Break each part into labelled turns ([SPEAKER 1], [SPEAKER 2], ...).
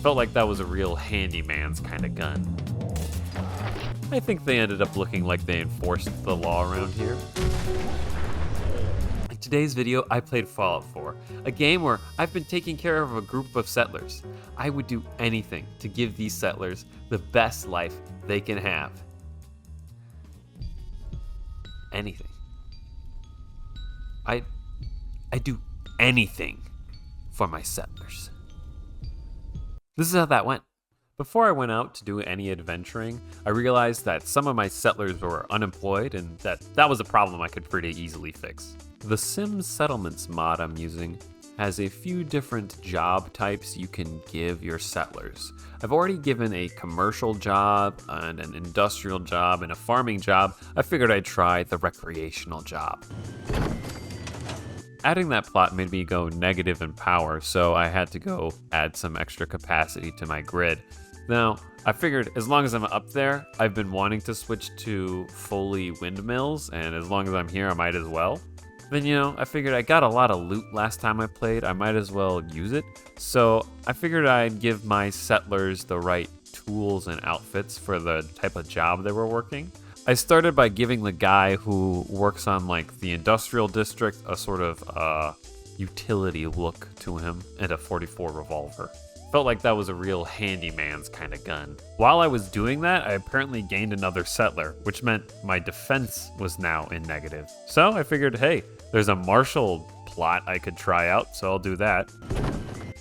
[SPEAKER 1] Felt like that was a real handyman's kind of gun. I think they ended up looking like they enforced the law around here. In today's video, I played Fallout 4, a game where I've been taking care of a group of settlers. I would do anything to give these settlers the best life they can have. Anything. I do anything for my settlers. This is how that went. Before I went out to do any adventuring, I realized that some of my settlers were unemployed and that was a problem I could pretty easily fix. The Sims Settlements mod I'm using has a few different job types you can give your settlers. I've already given a commercial job and an industrial job and a farming job. I figured I'd try the recreational job. Adding that plot made me go negative in power, so I had to go add some extra capacity to my grid. Now, I figured as long as I'm up there, I've been wanting to switch to fully windmills, and as long as I'm here, I might as well. Then, I figured I got a lot of loot last time I played, I might as well use it. So I figured I'd give my settlers the right tools and outfits for the type of job they were working. I started by giving the guy who works on the industrial district a sort of utility look to him and a .44 revolver. Felt like that was a real handyman's kind of gun. While I was doing that, I apparently gained another settler, which meant my defense was now in negative. So I figured, hey, there's a martial plot I could try out, so I'll do that.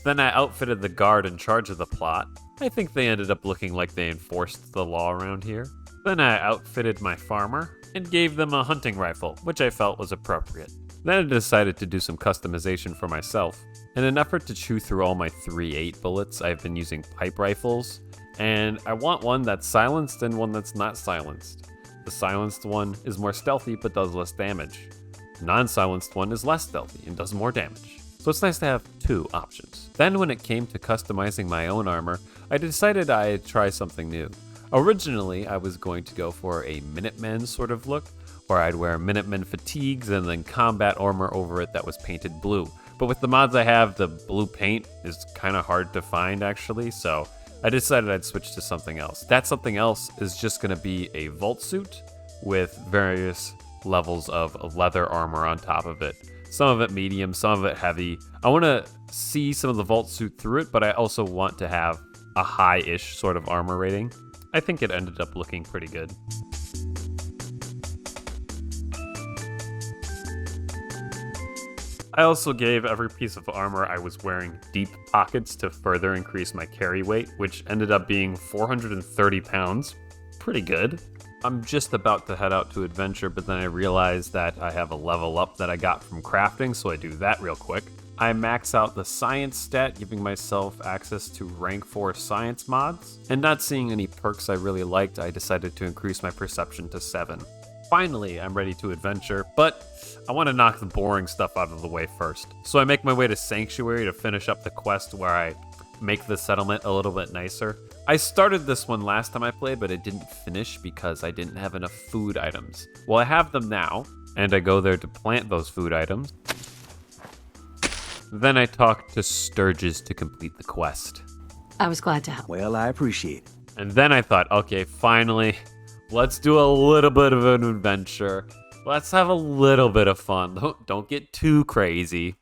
[SPEAKER 1] Then I outfitted the guard in charge of the plot. I think they ended up looking like they enforced the law around here. Then I outfitted my farmer and gave them a hunting rifle, which I felt was appropriate. Then I decided to do some customization for myself. In an effort to chew through all my 3.8 bullets, I've been using pipe rifles, and I want one that's silenced and one that's not silenced. The silenced one is more stealthy but does less damage. The non-silenced one is less stealthy and does more damage. So it's nice to have two options. Then when it came to customizing my own armor, I decided I'd try something new. Originally, I was going to go for a Minutemen sort of look, where I'd wear Minutemen fatigues and then combat armor over it that was painted blue. But with the mods I have, the blue paint is kind of hard to find actually, so I decided I'd switch to something else. That something else is just going to be a vault suit with various levels of leather armor on top of it. Some of it medium, some of it heavy. I want to see some of the vault suit through it, but I also want to have a high-ish sort of armor rating. I think it ended up looking pretty good. I also gave every piece of armor I was wearing deep pockets to further increase my carry weight, which ended up being 430 pounds. Pretty good. I'm just about to head out to adventure, but then I realized that I have a level up that I got from crafting, so I do that real quick. I max out the science stat, giving myself access to rank 4 science mods, and not seeing any perks I really liked, I decided to increase my perception to 7. Finally, I'm ready to adventure, but I want to knock the boring stuff out of the way first. So I make my way to Sanctuary to finish up the quest where I make the settlement a little bit nicer. I started this one last time I played, but it didn't finish because I didn't have enough food items. Well, I have them now, and I go there to plant those food items. Then I talk to SCOURGE to complete the quest.
[SPEAKER 2] I was glad to help.
[SPEAKER 3] Well, I appreciate it.
[SPEAKER 1] And then I thought, okay, finally, let's do a little bit of an adventure. Let's have a little bit of fun. Don't get too crazy.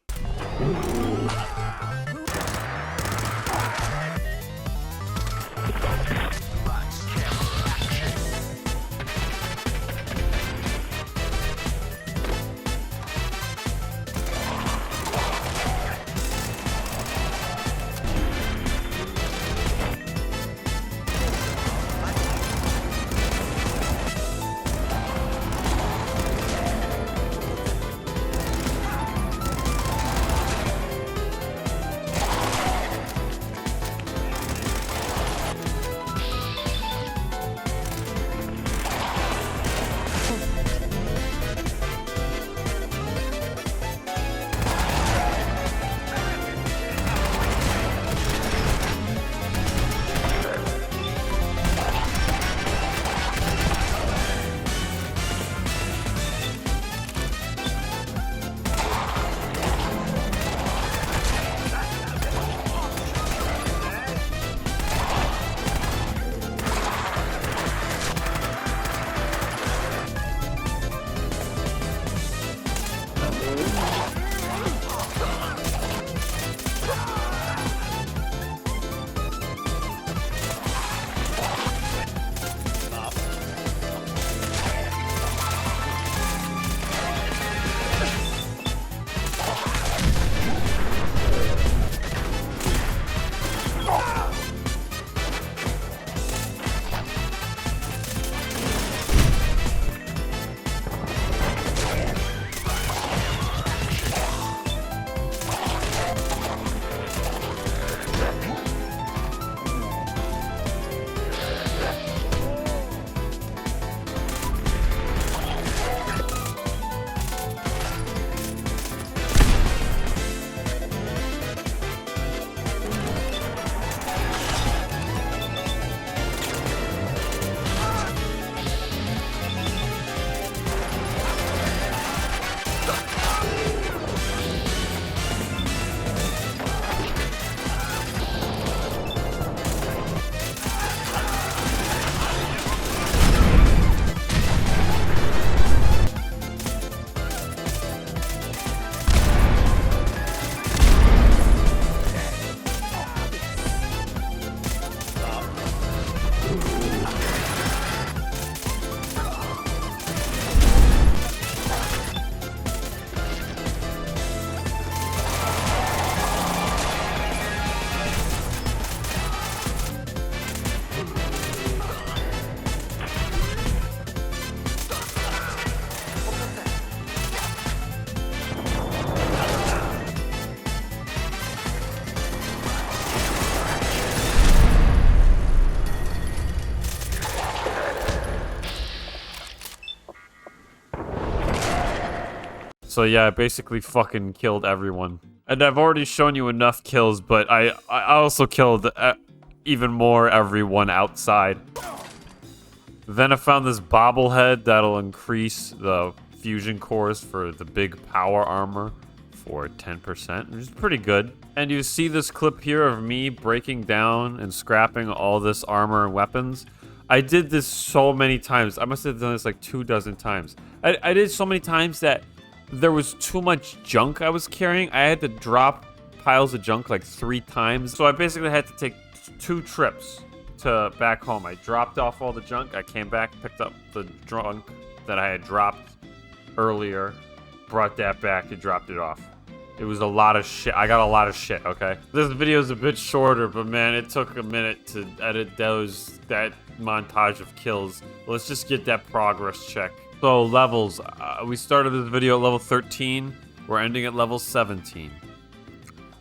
[SPEAKER 1] So yeah, I basically fucking killed everyone. And I've already shown you enough kills, but I also killed even more everyone outside. Then I found this bobblehead that'll increase the fusion cores for the big power armor for 10%, which is pretty good. And you see this clip here of me breaking down and scrapping all this armor and weapons. I did this so many times. I must have done this like 24 times. I did so many times that there was too much junk I was carrying. I had to drop piles of junk like 3 times. So I basically had to take 2 trips to back home. I dropped off all the junk. I came back, picked up the junk that I had dropped earlier, brought that back and dropped it off. It was a lot of shit. I got a lot of shit, okay? This video is a bit shorter, but man, it took a minute to edit that montage of kills. Let's just get that progress check. So levels, we started this video at level 13. We're ending at level 17.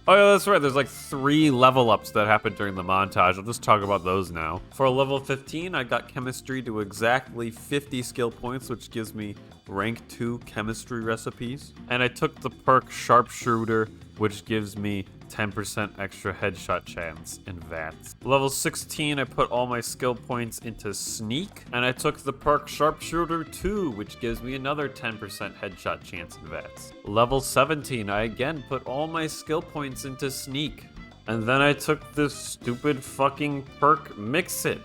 [SPEAKER 1] Oh yeah, that's right. There's like 3 level ups that happened during the montage. I'll just talk about those now. For level 15, I got chemistry to exactly 50 skill points, which gives me rank 2 chemistry recipes. And I took the perk sharpshooter, which gives me 10% extra headshot chance in VATS. Level 16, I put all my skill points into sneak, and I took the perk sharpshooter 2, which gives me another 10% headshot chance in VATS. Level 17, I again put all my skill points into sneak, and then I took this stupid fucking perk Mix It.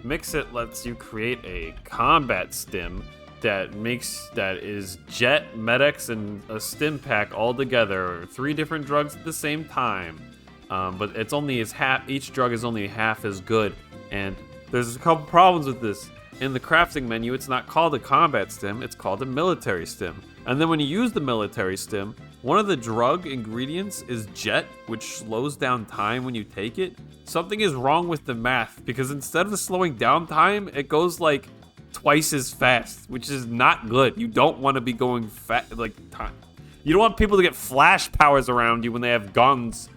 [SPEAKER 1] Mix It lets you create a combat stim that is jet, medics, and a stim pack all together. 3 different drugs at the same time. But it's only each drug is only half as good. And there's a couple problems with this. In the crafting menu, it's not called a combat stim, it's called a military stim. And then when you use the military stim, one of the drug ingredients is jet, which slows down time when you take it. Something is wrong with the math, because instead of slowing down time, it goes like twice as fast, which is not good. You don't want to be going time. You don't want people to get flash powers around you when they have guns.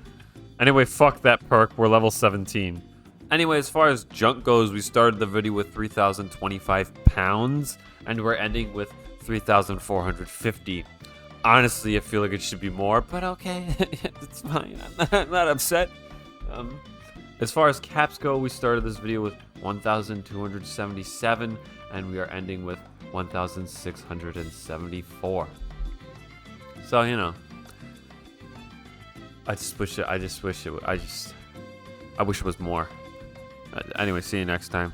[SPEAKER 1] Anyway, fuck that perk. We're level 17. Anyway, as far as junk goes, we started the video with 3,025 pounds, and we're ending with 3,450. Honestly, I feel like it should be more, but okay, it's fine. I'm not upset. As far as caps go, we started this video with 1,277, and we are ending with 1,674. So, you know, I wish it was more. Anyway, see you next time.